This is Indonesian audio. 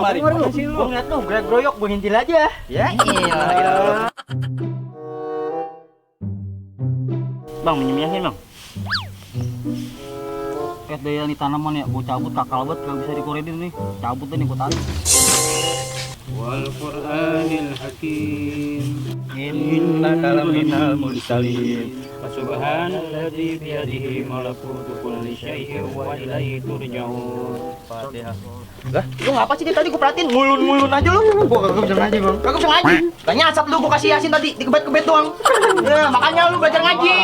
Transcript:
kemari. Gua ngeliat lu gerak-geroyok, gua hintil aja. Ya iya. Bang, minum Bang. Daya nih tanaman ya, gua cabut kakal banget, gak bisa dikoredin nih. Cabut deh nih gua tarik. Wal Qur'anil Hakim innaka laminal mursalin subhanalladzi biyadihi malakutu kulli syai'in wa ilaihi turja'un. Fatihah. Lah, lu ngapa sih tadi gua perhatiin ngulun-ngulun aja lu. Gua kagak bisa ngaji, Bang. Kagak bisa ngaji. Tanya asap lu gua kasih Yasin tadi, dikebet-kebet doang. Ya, makanya lu belajar ngaji.